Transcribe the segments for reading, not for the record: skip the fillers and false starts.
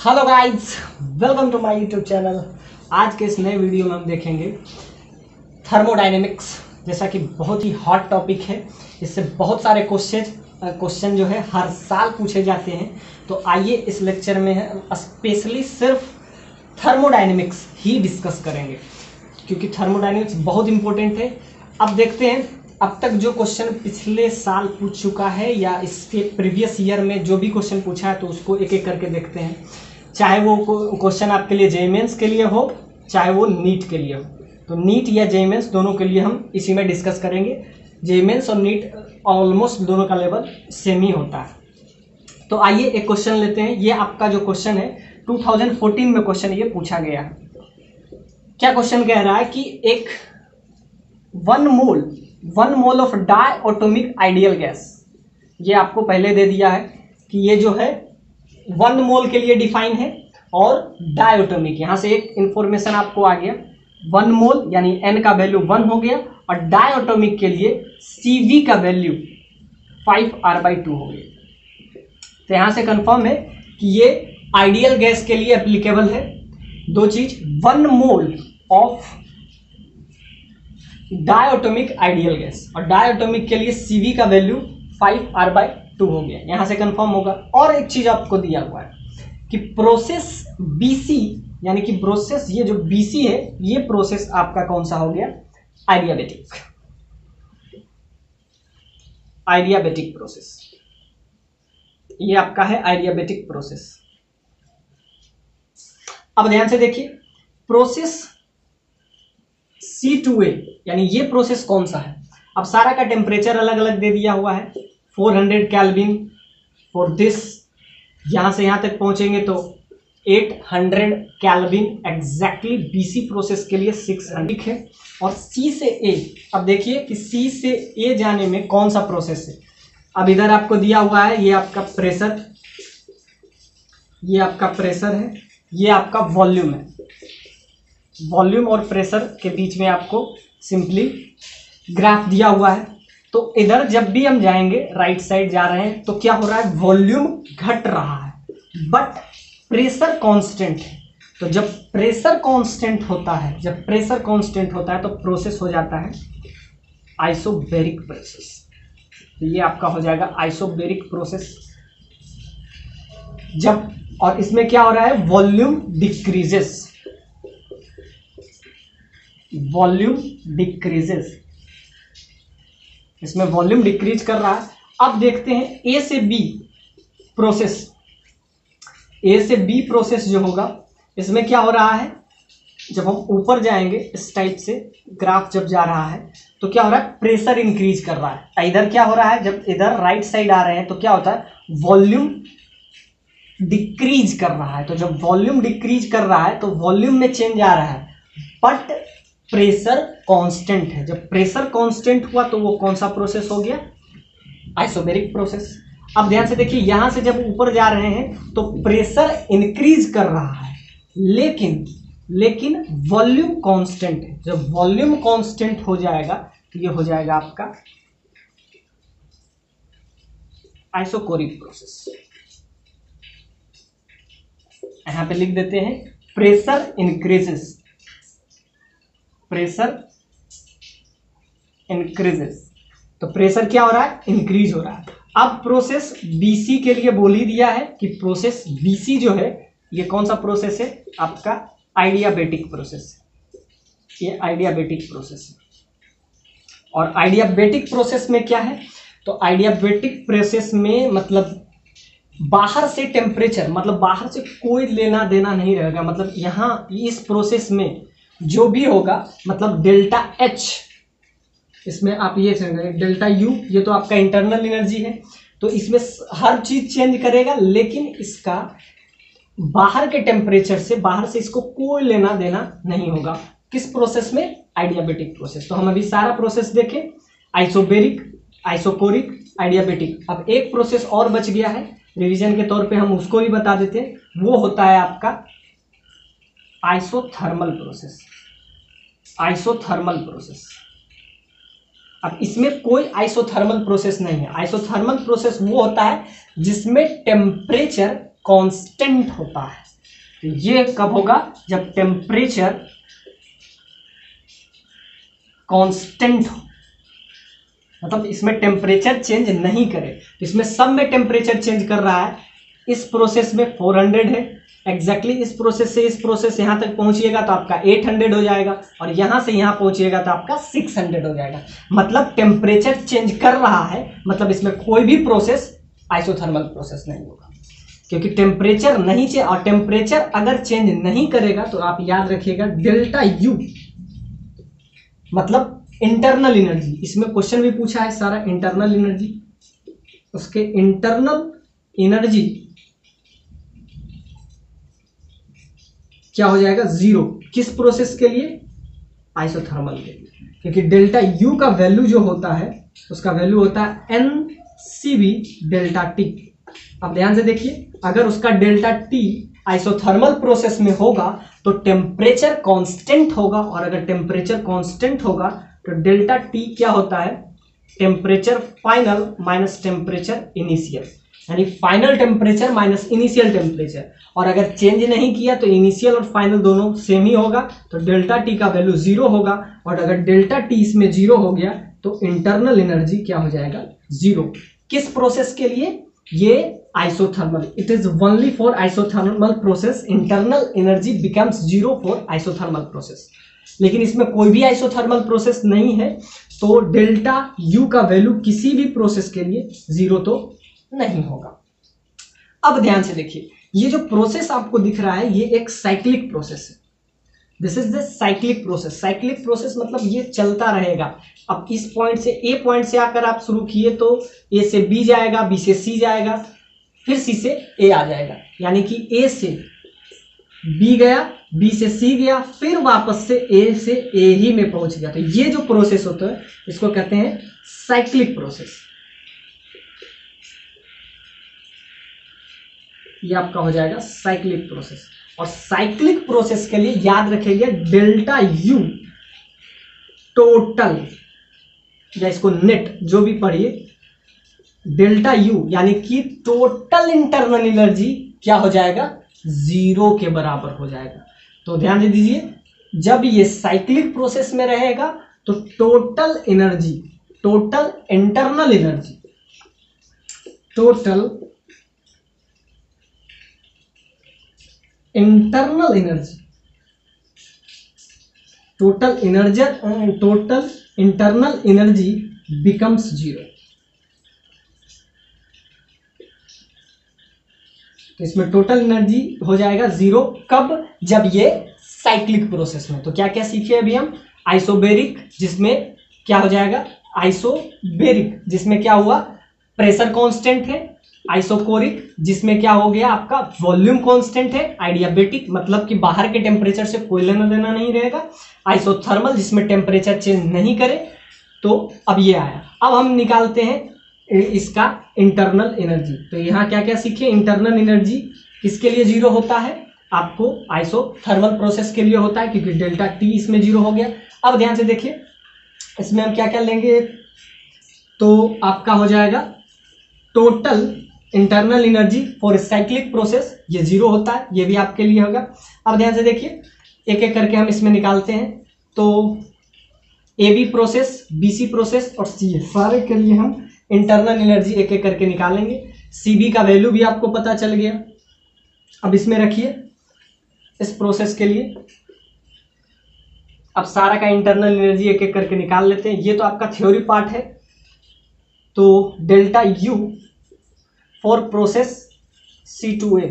Hello guys, welcome to my YouTube channel. आज के इस नए वीडियो में हम देखेंगे थर्मोडायनेमिक्स, जैसा कि बहुत ही हॉट टॉपिक है। इससे बहुत सारे क्वेश्चन जो है हर साल पूछे जाते हैं। तो आइए इस लेक्चर में स्पेशली सिर्फ थर्मोडायनेमिक्स ही डिस्कस करेंगे, क्योंकि थर्मोडायनेमिक्स बहुत इंपॉर्टेंट है। अब देखते हैं अब तक जो क्वेश्चन पिछले साल पूछ चुका है या इसके प्रीवियस ईयर में जो भी क्वेश्चन पूछा है, तो उसको एक एक करके देखते हैं। चाहे वो क्वेश्चन आपके लिए जेईई मेंस के लिए हो, चाहे वो नीट के लिए हो। तो नीट या जेईई मेंस दोनों के लिए हम इसी में डिस्कस करेंगे। जेईई मेंस और नीट ऑलमोस्ट दोनों का लेवल सेम ही होता है। तो आइए एक क्वेश्चन लेते हैं। ये आपका जो क्वेश्चन है 2014 में क्वेश्चन ये पूछा गया है। क्या क्वेश्चन कह रहा है कि एक one mole of diatomic ideal gas, ये आपको पहले दे दिया है कि ये जो है 1 मोल के लिए डिफाइन है और डायटोमिक, यहां से एक इंफॉर्मेशन आपको आ गया। 1 मोल यानी n का वैल्यू 1 हो गया और डायटोमिक के लिए Cv का वैल्यू 5r/2 हो गया। तो यहां से कंफर्म है कि ये आइडियल गैस के लिए एप्लीकेबल है। दो चीज, 1 mole of diatomic ideal gas और डायटोमिक के लिए Cv का वैल्यू 5r/2 हो गया, यहां से कंफर्म होगा। और एक चीज आपको दिया हुआ है कि प्रोसेस BC, यानी कि प्रोसेस ये जो BC है, ये प्रोसेस आपका कौन सा हो गया? आइडियाबेटिक प्रोसेस। ये आपका है आइडियाबेटिक प्रोसेस। अब ध्यान से देखिए, प्रोसेस C2A यानी ये प्रोसेस कौन सा है? अब सारा का टेम्परेचर अलग अलग दे दिया हुआ है। 400 केल्विन फॉर दिस, यहां से यहां तक पहुंचेंगे तो 800 केल्विन एग्जैक्टली। BC प्रोसेस के लिए 600 है। और C से A, अब देखिए कि C से A जाने में कौन सा प्रोसेस है। अब इधर आपको दिया हुआ है, ये आपका प्रेशर, ये आपका प्रेशर है, ये आपका वॉल्यूम है। वॉल्यूम और प्रेशर के बीच में आपको सिंपली ग्राफ दिया हुआ है। तो इधर जब भी हम जाएंगे, राइट साइड जा रहे हैं, तो क्या हो रहा है? वॉल्यूम घट रहा है बट प्रेशर कांस्टेंट है। तो जब प्रेशर कांस्टेंट होता है, तो प्रोसेस हो जाता है आइसोबैरिक प्रोसेस। तो ये आपका हो जाएगा आइसोबैरिक प्रोसेस। जब, और इसमें क्या हो रहा है? वॉल्यूम डिक्रीजेस, इसमें वॉल्यूम डिक्रीज कर रहा है। अब देखते हैं ए से बी प्रोसेस जो होगा, इसमें क्या हो रहा है? जब हम ऊपर जाएंगे, इस टाइप से ग्राफ जब जा रहा है, तो क्या हो रहा है? प्रेशर इंक्रीज कर रहा है। इधर क्या हो रहा है? जब इधर राइट साइड आ रहे हैं तो क्या होता है? वॉल्यूम डिक्रीज कर रहा है। तो जब वॉल्यूम डिक्रीज कर रहा है तो वॉल्यूम में चेंज आ रहा है बट प्रेशर कांस्टेंट है। जब प्रेशर कांस्टेंट हुआ तो वो कौन सा प्रोसेस हो गया? Isobaric process. अब ध्यान से देखिए, यहां से जब ऊपर जा रहे हैं तो प्रेशर इंक्रीज कर रहा है, लेकिन वॉल्यूम कांस्टेंट है। जब वॉल्यूम कांस्टेंट हो जाएगा तो ये हो जाएगा आपका आइसोकोरिक प्रोसेस। यहां पे लिख देते हैं प्रेशर इंक्रीजेस, तो प्रेशर क्या हो रहा है? इंक्रीज हो रहा है। अब प्रोसेस BC के लिए बोल ही दिया है कि प्रोसेस BC जो है, ये कौन सा प्रोसेस है? आपका आइडियाबेटिक प्रोसेस। ये आइडियाबेटिक प्रोसेस है। और आइडियाबेटिक प्रोसेस में क्या है? तो आइडियाबेटिक प्रोसेस में मतलब बाहर से टेम्परेचर, मतलब बाहर से कोई लेना देना नहीं रहेगा। मतलब यहां इस प्रोसेस में जो भी होगा, मतलब डेल्टा H, इसमें आप ये डेल्टा U, ये तो आपका इंटरनल एनर्जी है, तो इसमें हर चीज चेंज करेगा, लेकिन इसका बाहर के टेम्परेचर से, बाहर से इसको कोई लेना देना नहीं होगा। किस प्रोसेस में? आइडियाबेटिक प्रोसेस। तो हम अभी सारा प्रोसेस देखें, आइसोबैरिक, आइसोकोरिक, आइडियाबेटिक। अब एक प्रोसेस और बच गया है, रिवीजन के तौर पे हम उसको भी बता देते हैं। वो होता है आपका आइसोथर्मल प्रोसेस। अब इसमें कोई आइसोथर्मल प्रोसेस नहीं है। आइसोथर्मल प्रोसेस वो होता है जिसमें टेम्परेचर कांस्टेंट होता है। तो ये कब होगा, जब टेम्परेचर कांस्टेंट हो, मतलब इसमें टेम्परेचर चेंज नहीं करे। तो इसमें सब में टेम्परेचर चेंज कर रहा है। इस प्रोसेस में 400 है एग्जैक्टली, इस प्रोसेस से इस प्रोसेस यहाँ तक पहुंचिएगा तो आपका 800 हो जाएगा, और यहाँ से यहाँ पहुंचिएगा तो आपका 600 हो जाएगा। मतलब टेम्परेचर चेंज कर रहा है, मतलब इसमें कोई भी प्रोसेस आइसोथर्मल प्रोसेस नहीं होगा, क्योंकि टेम्परेचर नहीं चेंज, और टेम्परेचर अगर चेंज नहीं करेगा तो आप याद रखिएगा डेल्टा यू मतलब इंटरनल एनर्जी। इसमें क्वेश्चन भी पूछा है सारा इंटरनल एनर्जी, उसके इंटरनल एनर्जी क्या हो जाएगा, जीरो। किस प्रोसेस के लिए, आइसोथर्मल के लिए, क्योंकि डेल्टा यू का वैल्यू जो होता है उसका वैल्यू होता है N C B delta T. अब ध्यान से देखिए, अगर उसका डेल्टा टी आइसोथर्मल प्रोसेस में होगा तो टेम्परेचर कांस्टेंट होगा, और अगर टेम्परेचर कांस्टेंट होगा तो डेल्टा टी क्या होता है, temperature final minus temperature initial, यानी final temperature minus initial temperature. और अगर चेंज नहीं किया तो इनिशियल और फाइनल दोनों सेम ही होगा, तो डेल्टा टी का वैल्यू जीरो होगा। और अगर डेल्टा टी इसमें जीरो हो गया तो इंटरनल एनर्जी क्या हो जाएगा, जीरो। किस प्रोसेस के लिए, ये isothermal, it is only for isothermal process, internal energy becomes zero for isothermal process. लेकिन इसमें कोई भी आइसोथर्मल प्रोसेस नहीं है, तो डेल्टा यू का वैल्यू किसी भी प्रोसेस के लिए जीरो तो नहीं होगा। अब ध्यान से देखिए, ये जो प्रोसेस आपको दिख रहा है ये एक साइक्लिक प्रोसेस है। This is the cyclic process. Cyclic process मतलब ये चलता रहेगा। अब इस पॉइंट से, ए पॉइंट से आकर आप शुरू किए तो ए से बी जाएगा, बी से सी जाएगा, फिर सी से ए आ जाएगा, यानी कि ए से बी गया, बी से सी गया, फिर वापस से ए से ए ही में पहुंच गया। तो ये जो प्रोसेस होता है इसको कहते हैं साइक्लिक प्रोसेस। ये आपका हो जाएगा साइक्लिक प्रोसेस। और साइक्लिक प्रोसेस के लिए याद रखेंगे डेल्टा यू टोटल, या इसको नेट जो भी पढ़िए, डेल्टा यू यानी कि टोटल इंटरनल एनर्जी क्या हो जाएगा, जीरो के बराबर हो जाएगा। तो ध्यान दे दीजिए, जब ये साइक्लिक प्रोसेस में रहेगा तो total energy, total internal energy, total internal energy, total energy, total internal energy becomes zero. तो इसमें टोटल एनर्जी हो जाएगा जीरो। कब, जब ये साइक्लिक प्रोसेस में। तो क्या क्या सीखे अभी हम, आइसोबेरिक जिसमें क्या हो जाएगा, आइसोबेरिक जिसमें क्या हुआ, प्रेशर कांस्टेंट है, आइसोकोरिक जिसमें क्या हो गया आपका, वॉल्यूम कांस्टेंट है, आइडियाबेटिक मतलब कि बाहर के टेम्परेचर से कोई लेना देना नहीं रहेगा, आइसोथर्मल जिसमें टेम्परेचर चेंज नहीं करे। तो अब ये आया, अब हम निकालते हैं इसका इंटरनल एनर्जी। तो यहाँ क्या क्या सीखे, इंटरनल एनर्जी किसके लिए जीरो होता है, आपको आइसोथर्मल प्रोसेस के लिए होता है, क्योंकि डेल्टा टी इसमें जीरो हो गया। अब ध्यान से देखिए, इसमें हम क्या क्या लेंगे, तो आपका हो जाएगा total internal energy for cyclic process, ये जीरो होता है, ये भी आपके लिए होगा। अब ध्यान से देखिए, एक एक करके हम इसमें निकालते हैं। तो A B process, B C process और सी ए, सारे के लिए हम इंटरनल एनर्जी एक एक करके निकालेंगे। सी बी का वैल्यू भी आपको पता चल गया। अब इसमें रखिए इस प्रोसेस के लिए, अब सारा का इंटरनल एनर्जी एक एक करके निकाल लेते हैं। ये तो आपका थ्योरी पार्ट है। तो delta U for process C2A,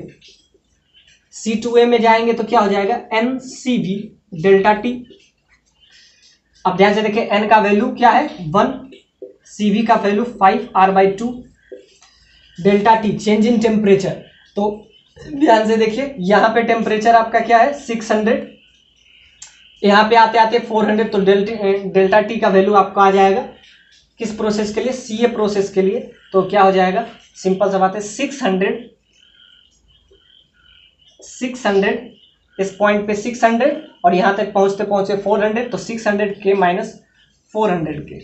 C2A में जाएंगे तो क्या हो जाएगा, NCV डेल्टा टी। अब ध्यान से देखें, N का वैल्यू क्या है 1, CV का value 5R/2, delta T change in temperature. तो ध्यान से देखिए, यहाँ पे टेम्परेचर आपका क्या है 600, यहाँ पे आते आते 400, तो डेल्टा टी का वैल्यू आपको आ जाएगा किस प्रोसेस के लिए, CA प्रोसेस के लिए। तो क्या हो जाएगा, सिंपल सा बात है, 600 इस पॉइंट पे 600 और यहां तक पहुंचते पहुंचते 400, तो 600 के माइनस 400 के,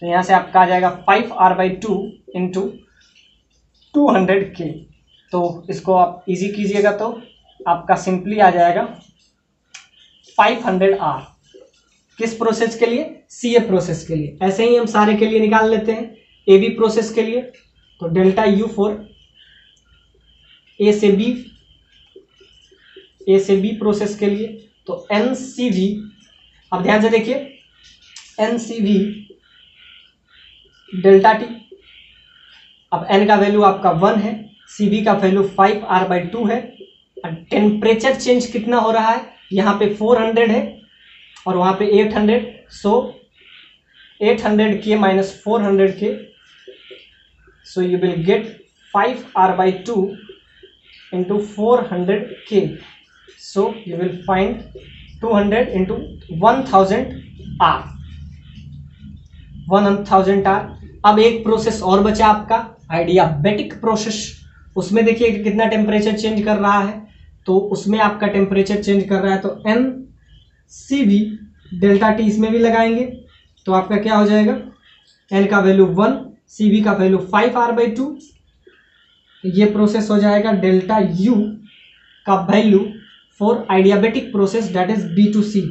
तो यहां से आपका आ जाएगा 5R/2 इंटू 200 के। तो इसको आप इजी कीजिएगा तो आपका सिंपली आ जाएगा 500 R। किस प्रोसेस के लिए? सी ए प्रोसेस के लिए। ऐसे ही हम सारे के लिए निकाल लेते हैं। ए बी प्रोसेस के लिए तो डेल्टा यू फॉर ए से बी प्रोसेस के लिए तो एन सी वी। अब ध्यान से देखिए, N C V delta T. अब एन का वैल्यू आपका 1 है, सी बी का वैल्यू 5R/2 है। टेम्परेचर चेंज कितना हो रहा है? यहाँ पे 400 है और वहाँ पे 800, सो 800K minus 400K, so you will get 5R/2 into 400K, so you will find 200 into 1000R। 1000R। अब एक प्रोसेस और बचा आपका आइडियाबैटिक प्रोसेस। उसमें देखिए कि कितना टेम्परेचर चेंज कर रहा है, तो उसमें आपका टेम्परेचर चेंज कर रहा है तो N C V delta T इसमें भी लगाएंगे तो आपका क्या हो जाएगा? एन का वैल्यू 1, सी वी का वैल्यू 5R/2। ये प्रोसेस हो जाएगा डेल्टा यू का value for adiabatic process that is B2C।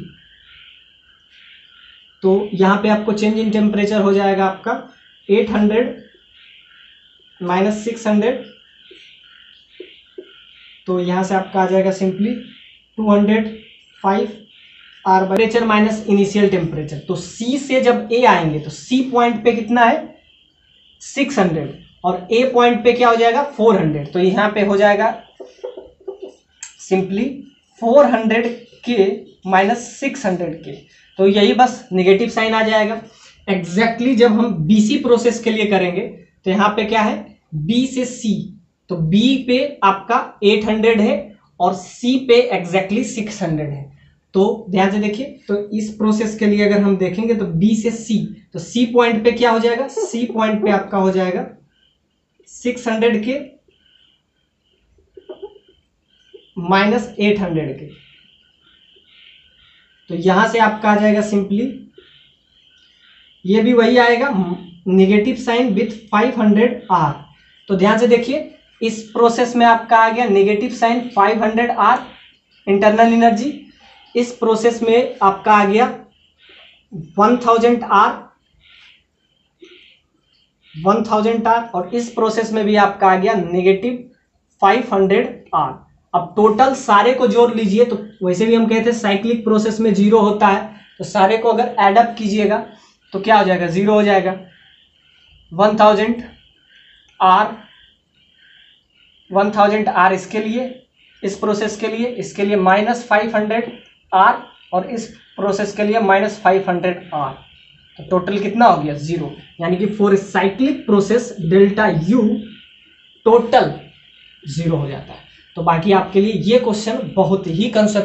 तो यहाँ पे आपको चेंज इन टेम्परेचर हो जाएगा आपका 800 माइनस 600, तो यहाँ से आपका आ जाएगा simply 205 R। Temperature minus initial temperature, तो C से जब A आएंगे तो C पॉइंट पे कितना है? 600 और A पॉइंट पे क्या हो जाएगा? 400। तो यहाँ पे हो जाएगा सिंपली 400K माइनस 600K। तो यही बस नेगेटिव साइन आ जाएगा। एग्जैक्टली जब हम BC प्रोसेस के लिए करेंगे तो यहाँ पे क्या है? B से C, तो B पे आपका 800 है और C पे एग्जैक्टली 600 है। तो ध्यान से देखिए, तो इस प्रोसेस के लिए अगर हम देखेंगे तो B से C, तो C पॉइंट पे क्या हो जाएगा? C पॉइंट पे आपका हो जाएगा 600K माइनस 800K। तो यहां से आपका आ जाएगा सिंपली, ये भी वही आएगा नेगेटिव साइन विथ 500R। तो ध्यान से देखिए, इस प्रोसेस में आपका आ गया negative sign 500R internal energy. इस प्रोसेस में आपका आ गया 1000R और इस प्रोसेस में भी आपका आ गया नेगेटिव 500R। अब टोटल सारे को जोड़ लीजिए, तो वैसे भी हम कहते हैं साइक्लिक प्रोसेस में 0 होता है, तो सारे को अगर एड अप कीजिएगा तो क्या हो जाएगा? 0 हो जाएगा। 1000R इसके लिए, इस प्रोसेस के लिए, इसके लिए माइनस 500R और इस प्रोसेस के लिए माइनस 500R। तो टोटल कितना हो गया? 0। यानी कि for cyclic process delta U total 0 हो जाता है। तो बाकी आपके लिए ये क्वेश्चन बहुत ही कंसेप्ट